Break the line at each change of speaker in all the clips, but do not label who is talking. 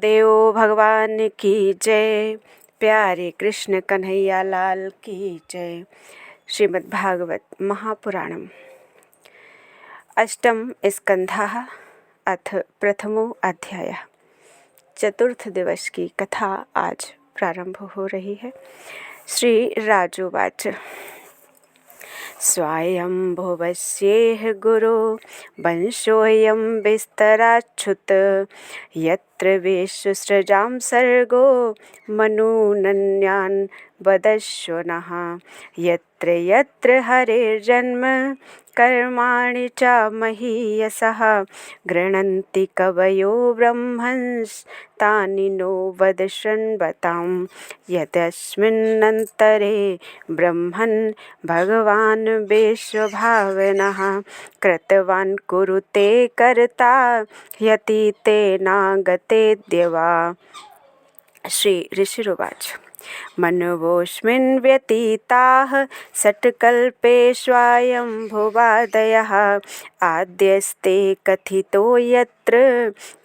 देव भगवान की जय। प्यारे कृष्ण कन्हैया लाल की जय। श्रीमद् भागवत महापुराणम अष्टम स्कंधः अथ प्रथमो अध्यायः। चतुर्थ दिवस की कथा आज प्रारंभ हो रही है। श्री राजोवाच। स्वायंभुवस्येह गुरो वंशोऽयं विस्तराच्छुत यत्र विश्वसृजां सर्गो मनूनन्यान् वदस्व नः। यत्र यत्र हरेर्जन्म कर्माणि च महीयसः गृह्णन्ति कवयो ब्रह्मंस्तानि नो वद शृण्वतां। यदस्मिन्नन्तरे ब्रह्मन् भगवान् विश्वभावनः कृतवान् कुरुते कर्ता ह्यतीते नागतेऽद्य वा। श्री ऋषिरुवाच। मनवोऽस्मिन् व्यतीताः षट्कल्पेष्वयंभुवादयः आद्यस्ते कथितो यत्र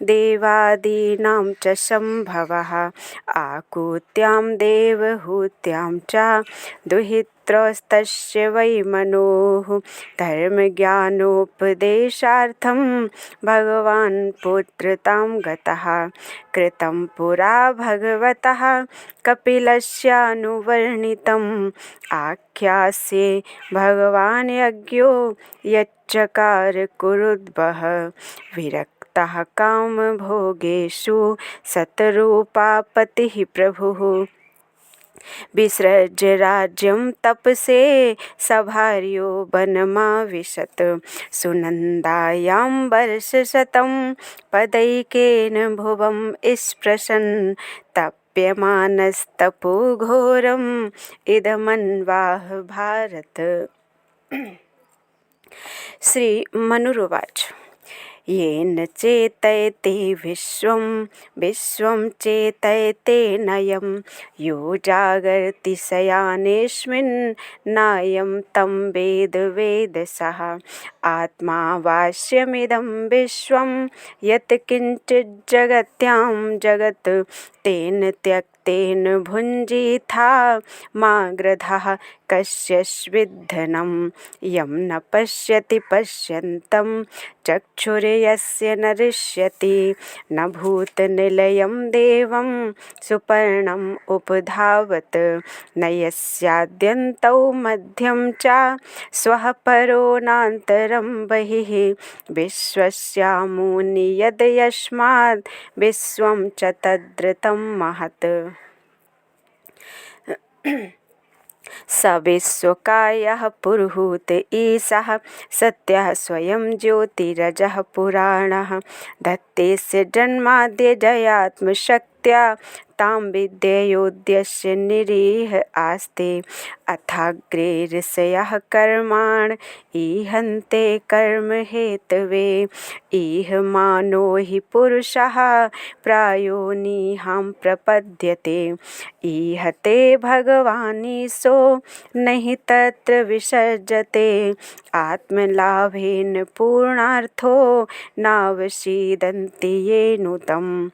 देवादीनां च सम्भवः आकुत्यां देवहूत्यां च दुहित्रस्तस्य वै मनोः धर्मज्ञानोपदेशार्थं भगवान् पुत्रतां गतः। कृतं पुरा भगवतः कपिलस्यानुवर्णितम् आख्यास्ये भगवान् यज्ञो यच्चकार कुरुद्वः विरक्तः कामभोगेषु शतरूपापतिः प्रभुः विसृज्य राज्यं तपसे सभार्यो वनमाविशत् सुनन्दायां वर्षशतं पदैकेन भुवं स्पृशन् तप्यमानस्तपो घोरम् इदमन्वाह भारत। श्री मनुरुवाच। येन चेतयते विश्वं विश्वं चेतयतेऽनयं यो जागर्ति शयानेऽस्मिन् नायं तं वेद वेदसः। आत्मा वास्यमिदं विश्वं यत् किञ्चित् जगत्यां जगत् तेन त्यक्तेन भुञ्जीथा मा ग्रधः कस्यचिद्धनं यं न पश्यति पश्यन्तं चक्षुर्यस्य न दृश्यति न भूतनिलयं देवं सुपर्णम् उपधावत् न यस्याद्यन्तौ मध्यं च स्वः परो नान्तरं बहिः विश्वस्यामुनि यद् यस्माद् विश्वं च तद्ऋतं महत्। स विश्वकायः पुरुहूत ईशः सत्यः स्वयं ज्योतिरजः पुराणः धत्तेस्य जन्माद्य जयात्मशक्त्या तां विद्ययोद्यस्य निरीह आस्ते। अथाग्रे ऋषयः कर्माण ईहन्ते कर्म हेतवे ईहमानो हि पुरुषः प्रायो निहां प्रपद्यते। ईहते भगवानीशो नहि तत्र विसर्जते आत्मलाभेन पूर्णार्थो नावसीदन्ति ये नुतम्।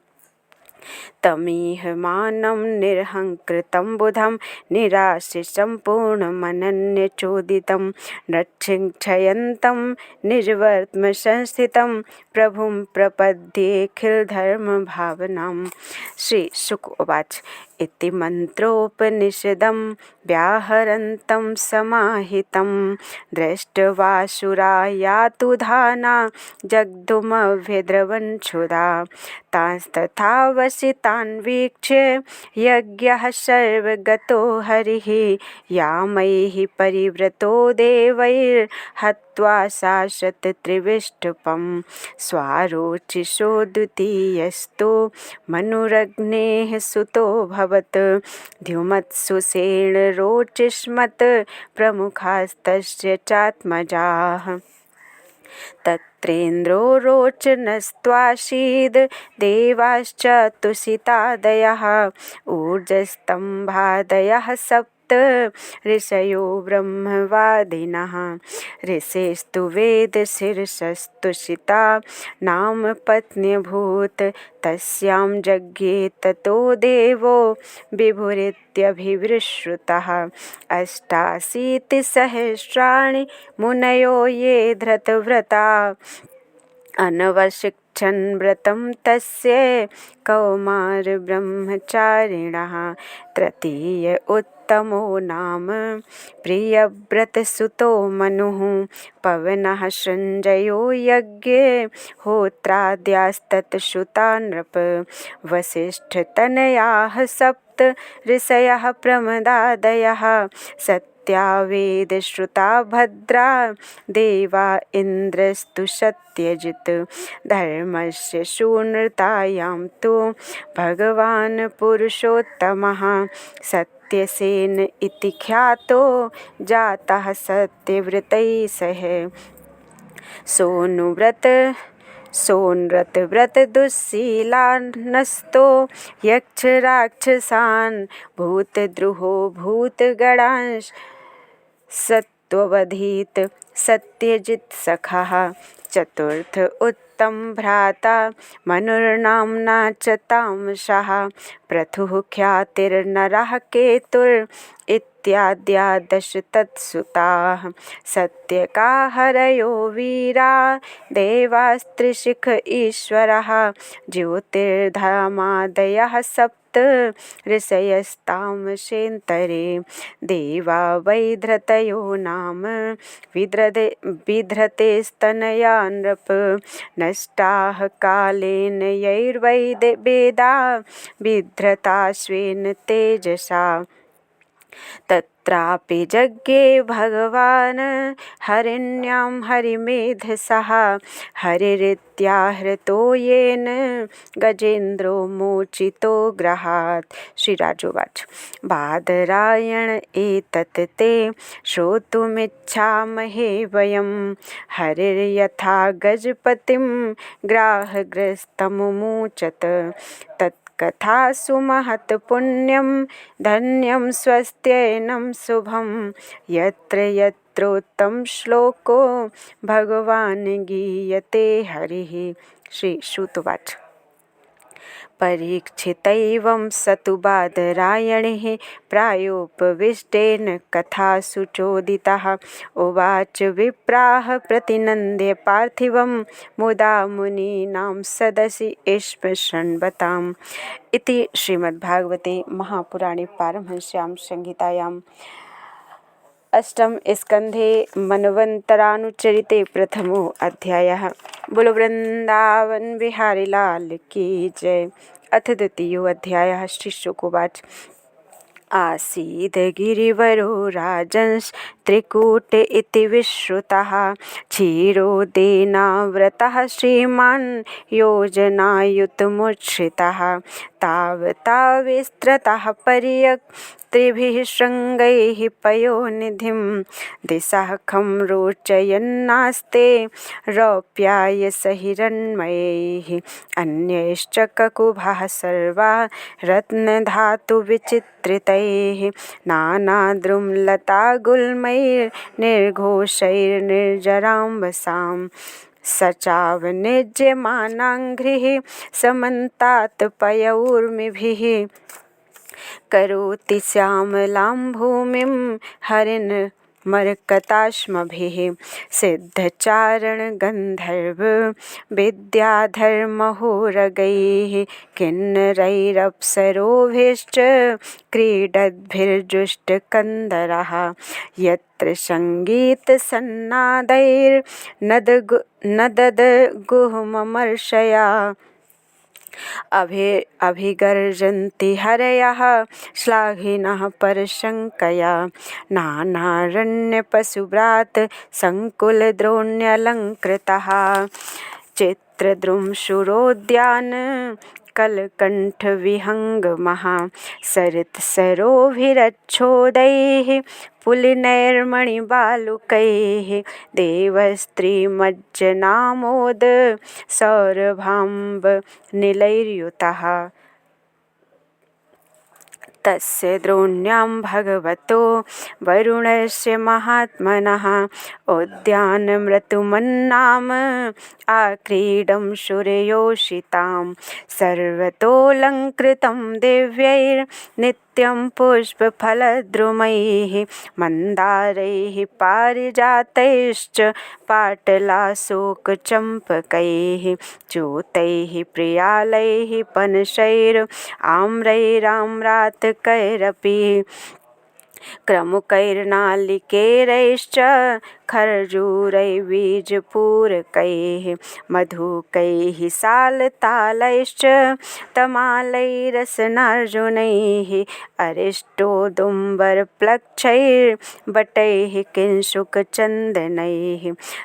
तमीहमानं निरहङ्कृतं बुधं निराशिषं पूर्णमनन्यचोदितं नक्षयन्तं निजवर्त्मसंस्थितं प्रभुं प्रपद्येऽखिलधर्मभावनाम्। श्री शुक उवाच। इति मन्त्रोपनिषदं व्याहरन्तं समाहितं दृष्ट्वासुरा यातु धाना जग्धुमभ्यद्रवन् क्षुधा तांस्तथा वसितान् वीक्ष्य यज्ञः सर्वगतो हरिः यामैः परिवृतो देवैर्हत्वा शासत त्रिविष्टपं स्वारोचिषो द्वितीयस्तु मनुरग्नेः सुतो भवत् द्युमत्सुषेण रोचिष्मत् प्रमुखास्तस्य चात्मजाः। तत्रेन्द्रो रोचनस्त्वासीद् देवाश्च तुषितादयः ऊर्जस्तम्भादयः सप्त सप्त ऋषयो ब्रह्मवादिनः ऋषेस्तु वेदशीर्षस्तुषिता नाम पत्न्यभूत तस्यां यज्ञे ततो देवो विभुरित्यभिवृश्रुतः 88 मुनयो ये धृतव्रता अनवशिक्षन् व्रतं तस्य कौमार ब्रह्मचारिणः तृतीय उत्तमो नाम प्रियव्रतसुतो मनुः पवनः संजयो यज्ञे होत्राद्यास्तत्श्रुता नृप वसिष्ठतनयाः सप्त ऋषयः प्रमदादयः सत्यावेदश्रुता भद्रा देवा इन्द्रस्तु सत्यजित् धर्मस्य शून्यतायां तु भगवान् पुरुषोत्तमः सत्यसेन इति ख्यातो जातः सत्यव्रतैः सह सोनव्रत व्रत दुःशीलानस्तो यक्ष राक्षसान् भूतद्रुहो भूतगणांश सत्ववधीत सत्यजित् सखः चतुर्थ उत्तम भ्राता मनुर्नाम्ना च तामसः प्रथुः ख्यातिर्नरः केतुर् इत्याद्या दश तत्सुताः सत्यका हरयो वीरा देवास्त्रिशिख ईश्वरः ज्योतिर्धामादयः सप्त ऋषयस्तामसेन्तरे देवा वैधृतयो नाम विधृतेस्तनया नृप नष्टाः कालेन यैर्वेदा विधृताश्वेन तेजसा तत्रापि यज्ञे भगवान् हरिण्यां हरिमेधसः हरिरित्याहृतो येन गजेन्द्रो मोचितो ग्रहात्। श्रीराजोवाच बादरायण एतत् ते श्रोतुमिच्छामहे वयं हरिर्यथा गजपतिं ग्राहग्रस्तमुमोचत तत्कथासु महत् पुण्यं धन्यं स्वस्त्ययनं शुभं यत्र यत्रोत्तम श्लोको भगवान् गीयते हरिः। श्री श्रुतवाच परीक्षितैवं सतु बादरायणः प्रायोपविष्टेन कथासु चोदितः उवाच विप्राः प्रतिनन्द्य पार्थिवं मुदा मुनीनां सदसि ईश्वरशृण्वताम् इति श्रीमद्भागवते महापुराणे पारमहंस्यां संहितायां अष्टम स्कंधे मनवंतरानुचरिते प्रथमो अध्यायः। बोलो वृंदावन बिहारी लाल की जय। अथ द्वितीयो अध्यायः। श्री शुकोवाच आसीद गिरिवरो राजंस त्रिकूट इति विश्रुतः क्षीरोदेनाव्रतः श्रीमान् योजनायुतमुच्छ्रितः तावता विस्तृतः त्रिभिः शृङ्गैः पयोनिधिं दिशाखं रोचयन्नास्ते रौप्यायसहिरण्मयैः अन्यैश्च ककुभः सर्वा रत्नधातुविचित्रितैः नानाद्रुमलतागुल्मैर्निर्घोषैर्निर्जराम्बसां सचावनिज्यमानाङ्घ्रिः समन्तात् पयौर्मिभिः करोति श्यामलां भूमिं हरिन् मरकताश्मभिः सिद्धचारण गन्धर्व विद्याधर्महोरगैः किन्नरैरप्सरोभिश्च क्रीडद्भिर्जुष्टकन्दरः यत्र सङ्गीतसन्नादैर्नदद्गुहममर्षया अभिगर्जन्ति हरयः श्लाघिनः परशङ्कया नानारण्यपशुव्रात सङ्कुलद्रोण्यलङ्कृतः चित्रद्रुमशुरोद्यान कलकण्ठविहङ्गमः सरित्सरोभिरच्छोदैः पुलिनैर्मणिबालुकैः देवस्त्रीमज्जनामोद सौरभाम्ब निलैर्युतः तस्य द्रोण्यां भगवतो वरुणस्य महात्मनः उद्यानमृतुमन्नाम आक्रीडं सूर्योषितां सर्वतोऽलङ्कृतं दिव्यैर्नित्यं पुष्पफलद्रुमैः मन्दारैः पारिजातैश्च पाटलाशोकचम्पकैः च्यूतैः प्रियालैः पनशैर् आम्रैराम्रातकैरपि क्रमुकैर्नालिकेरैश्च खर्जूरैर्बीजपूरकैः मधुकैः सालतालैश्च तमालैरसनार्जुनैः अरिष्टोदुम्बरप्लक्षैर्बटैः किंशुकचन्दनैः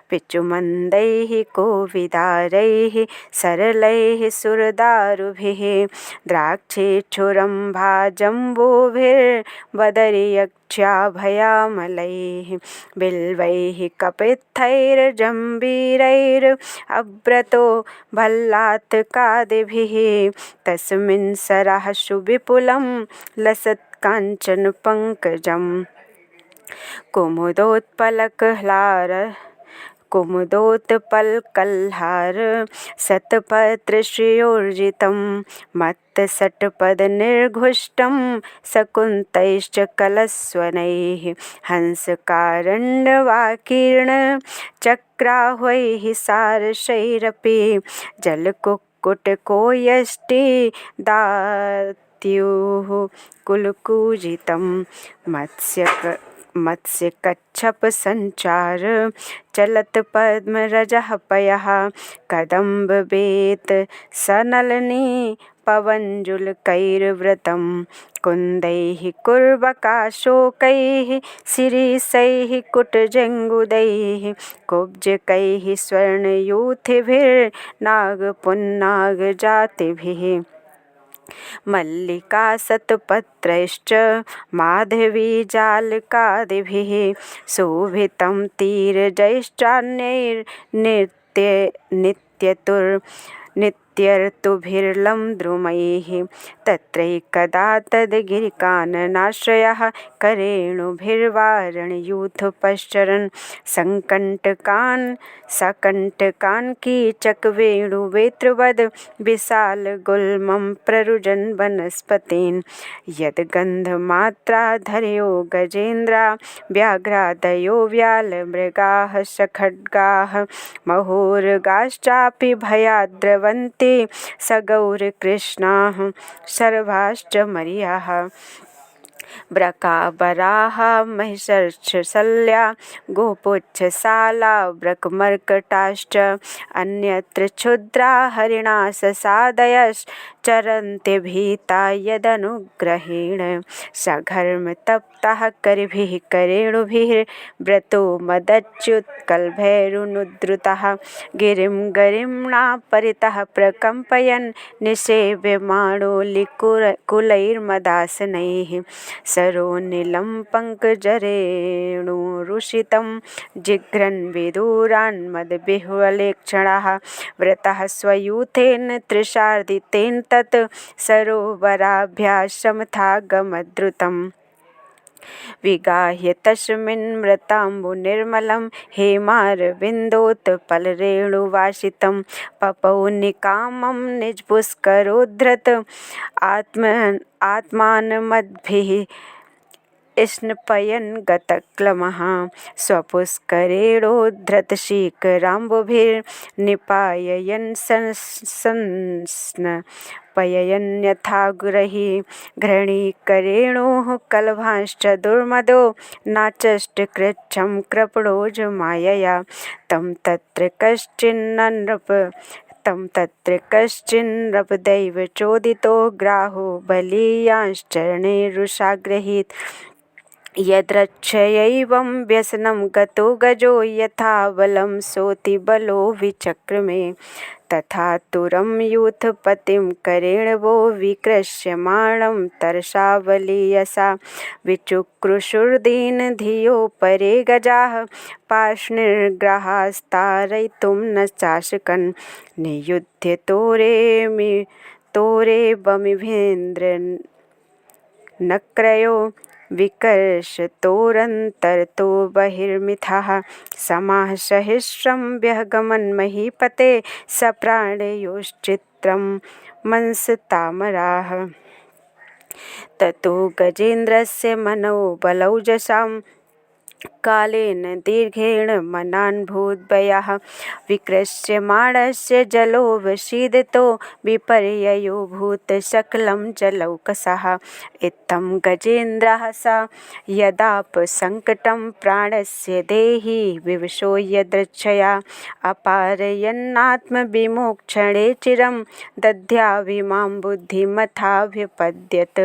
पिचुमन्दैः कोविदारैः सरलैः सुरदारुभिः द्राक्षेक्षुरम्भाजम्बूभिर्वदर्यक्ष्याभयामलैः बिल्वैः कपित्थैर्जम्बीरैरभ्रतो भल्लातकादिभिः तस्मिन् सराशु विपुलं लसत्काञ्चनपङ्कजम् कुमुदोत्पलकल्हार शतपत्रश्रियोर्जितं मत्तषट्पदनिर्घुष्टं सकुन्तैश्च कलस्वनैः हंसकारण्डवाकीर्णचक्राह्वैः सारसैरपि जलकुक्कुटकोयष्टि दात्युः कुलकूजितं मत्स्यकच्छपसञ्चार चलत पद्मरजः पयः कदम्बवेत सनलिनी पवञ्जुलकैर्वृतं कुन्दैः कुर्बकाशोकैः शिरीषैः कुटजङ्गुदैः कुब्जकैः स्वर्णयूथिभिर्नागपुन्नागजातिभिः मल्लिकाशतपत्रैश्च माधवीजालकादिभिः शोभितं नित्यर्तुभिर्लं द्रुमैः तत्रैकदा तद्गिरिकाननाश्रयः करेणुभिर्वारणयूथपश्चरन् सकण्टकान् कीचकवेणुवेत्रवद् विशालगुल्मं प्ररुजन् वनस्पतीन् यद्गन्धमात्राधरयो गजेन्द्रा व्याघ्रादयो व्यालमृगाः सखड्गाः महोरगाश्चापि भयाद्रवन्ति सगौरकृष्णाः शर्वाश्च मर्याः ब्रकाबराः महिषर्षशल्या गोपुच्छशाला ब्रकमर्कटाश्च अन्यत्र क्षुद्रा हरिणा ससादयश्चरन्ति भीता यदनुग्रहेण सघर्मतप्ताः करिभिः करेणुभिर्व्रतो मदच्युत्कलभैरुनुद्रुतः गिरिं गरिम्णा परितः प्रकम्पयन् निषेव्यमाणो लिकुलैर्मदासनैः सरोनिलं पङ्कजरेणुरुषितं जिघ्रन् विदूरान्मदविह्वलेक्षणाः व्रतः स्वयूथेन त्रिशार्दितेन तत् सरोवराभ्यासमथागमद्रुतम् विगाह्य तस्मिन्मृताम्बुनिर्मलं हेमारविन्दोत्पलरेणुवासितं पपौ निकामं निजपुष्करोद्धृत आत्मानमद्भिः स्नपयन् गतक्लमः स्वपुष्करेणोद्धृतशीकराम्बुभिर्निपाययन् संस्नपयन्यथागुरैः घृणीकरेणुः कलभांश्च दुर्मदो नाचष्टकृच्छं कृपणोजमायया तं तत्र कश्चिन्नृपदैव चोदितो ग्राहो बलीयांश्चरणे रुषाग्रहीत यद्रक्षयैवं व्यसनं गतो गजो यथा बलं सोति बलो विचक्रमे तथा तुरं यूथपतिं करेणवो विकृष्यमाणं तरसावलीयसा विचुक्रुशुर्दीनधियो परे गजाः पार्ष्णिर्ग्रहास्तारयितुं न चाशकन् नियुध्य तोरे बमिभेन्द्र न क्रयो विकर्षतोरन्तरतो बहिर्मिथः समाः सहिष्णुं व्यगमन्महीपते सप्राणयोश्चित्रं मंसतामराः ततो गजेन्द्रस्य मनोबलौजसां कालेन दीर्घेण मनान्भूद्भयः विकृष्यमाणस्य जलो विषीदितो विपर्ययो भूत सकलं जलौकसः इत्थं गजेन्द्रः स यदापसङ्कटं प्राणस्य देहि विवशो यदृच्छया अपारयन्नात्मविमोक्षणे चिरं दद्याविमां बुद्धिमथाभ्युपद्यत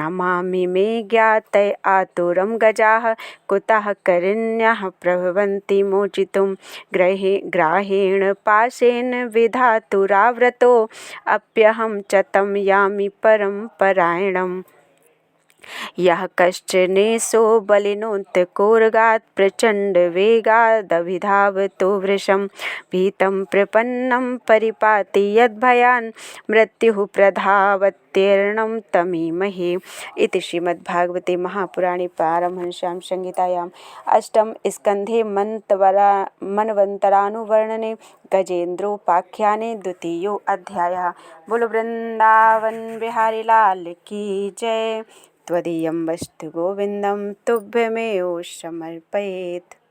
नमामि मे ज्ञातये आतुरं गजाः कुतः करिण्यः प्रभवन्ति मोचितुं ग्राहेण पाशेन विधातुराव्रतो अप्यहं च तं यामि परं परायणम् यः कश्चनेशो बलिनोत्कोरगात् प्रचण्डवेगादभिधावतो वृषं भीतं प्रपन्नं परिपाति यद्भयान् मृत्युः प्रधावत्यर्णं तमीमहे। इति श्रीमद्भागवते महापुराणे पारमहंस्यां संहितायाम् अष्टम स्कन्धे मन्वन्तरानुवर्णने गजेन्द्रोपाख्याने द्वितीयो अध्यायः। बोलो वृंदावन बिहारी लाल की जय। त्वदीयं वस्तु गोविन्दं तुभ्यमेव समर्पयेत्।